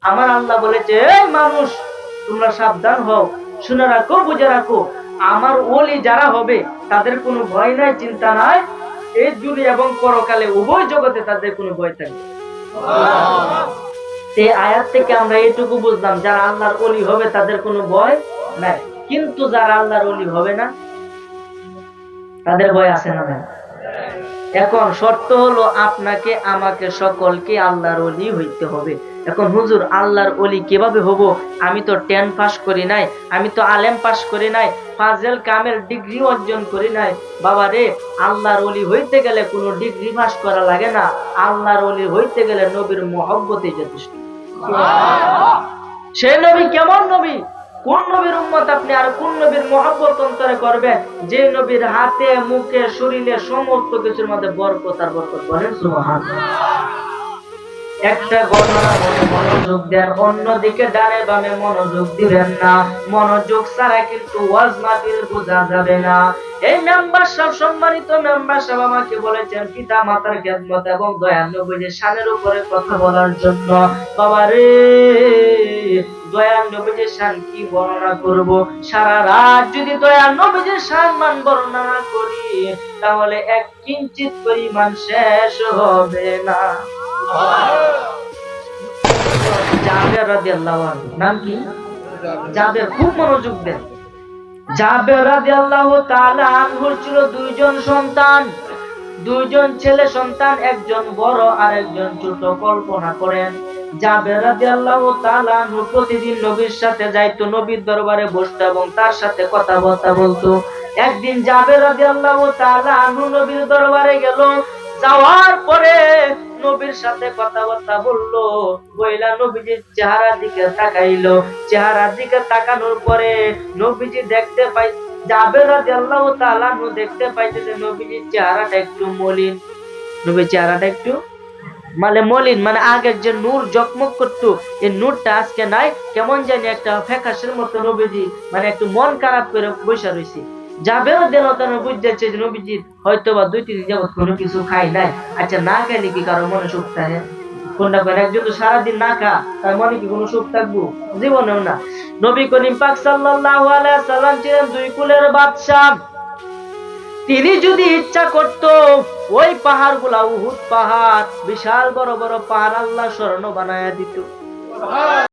আমার আল্লাহ বলেছে, এই মানুষ তোমরা সাবধান হও, শুনে রাখো, বুঝে রাখো, আমার ওলি যারা হবে তাদের কোনো ভয় নাই, চিন্তা নাই, এই দুনিয়া এবং পরকালে উভয় জগতে তাদের কোনো ভয় থাকবে। এই আয়াত থেকে আমরা এইটুকু বুঝলাম, যারা আল্লাহর ওলি হবে তাদের কোনো ভয় নাই। কিন্তু যারা আল্লাহর ওলি হবে না তাদের ভয় আছে না? এখন শর্ত হলো আপনাকে আমাকে সকলকে আল্লাহর ওলি হইতে হবে। এখন হুজুর আল্লাহর ওলি কিভাবে হব? আমি তো 10 পাস করি নাই, আমি তো আলেম পাস করি নাই, ফাজেল কামেল ডিগ্রি অর্জন করি নাই। বাবা রে, আল্লাহর ওলি হইতে গেলে কোনো ডিগ্রি পাস করা লাগে না। আল্লাহর ওলি হইতে গেলে নবীর মহব্বতই যথেষ্ট। সে নবী কেমন নবী, কোন নবীর উম্মত আপনি, আর কোন নবীর মহব্বত অন্তরে করবেন? যে নবীর হাতে মুখে শরীরে সমস্ত কিছুর মধ্যে বরকত আর বরকত। বলেন সুবহানাল্লাহ। একটা ঘটনা মনোযোগ দেন, অন্যদিকে ডানে বামে মনোযোগ দিবেন না। মনোযোগ ছাড়া কিন্তু ওয়াজ মাহফিল বোঝা যাবে না। এই মেম্বার সাহেব, সম্মানিত মেম্বার সাহেব আমাকে বলেছেন পিতা মাতার খেদমত এবং দয়াল নবীর শানের উপরে কথা বলার জন্য। বাবা রে, দয়াল নবীর শান কি বর্ণনা করব? সারা রাত যদি দয়াল নবীর শান মান বর্ণনা করি তাহলে এক কিঞ্চিত পরিমাণ শেষ হবে না। জাবের রাদিয়াল্লাহু আনহু, নাম কি? জাবের, খুব মনোযোগ দেন। জাবের রাদিয়াল্লাহু তাআলা আনহুর ছিল দুইজন সন্তান, দুইজন ছেলে সন্তান, একজন বড় আর একজন ছোট। কল্পনা করেন, জাবের রাদিয়াল্লাহু তাআলা আনহু প্রতিদিন নবীর সাথে যাইতো, নবীর দরবারে বসতো এবং তার সাথে কথাবার্তা বলতো। একদিন জাবের রাদিয়াল্লাহু তাআলা আনহু নবীর দরবারে গেল, যাওয়ার পরে নবীর সাথে কথাবার্তা বললো, বইলা নবীজির চেহারার দিকে তাকাইলো। চেহারার দিকে তাকানোর পরে নবীজি দেখতে পাই, জাবের রাদিয়াল্লাহু তাআলা আনহু দেখতে পাইছে যে নবীজির চেহারাটা একটু মলিন। নবীর চেহারাটা একটু মলিন, মানে আগের যে নূর জকমক করতো এই নূরটা আজকে নাই, কেমন জানি একটা ফ্যাকাশের মতো। নবীজি মানে একটু মন খারাপ করে বসে রয়েছে। জাবের রাদিয়াল্লাহু তাআলা বুঝতেছে যে নবীজি হয়তো বা 2-3 দিন যাবত কোনো কিছু খাই নাই। আচ্ছা, না খাইলে কি কারো মনে সুখ থাকে? কোনটা করে, একজন তো সারাদিন না খা, তার মনে কি কোনো সুখ থাকবো? জীবনেও না। নবী করিম পাক সাল্লাল্লাহু আলাইহি সাল্লাম ছিলেন দুই কুলের বাদশা। তিনি যদি ইচ্ছা করত ওই পাহাড় গুলা, উহুদ পাহাড়, বিশাল বড় বড় পাহাড়, আল্লাহ স্বর্ণ বানায়া দিত।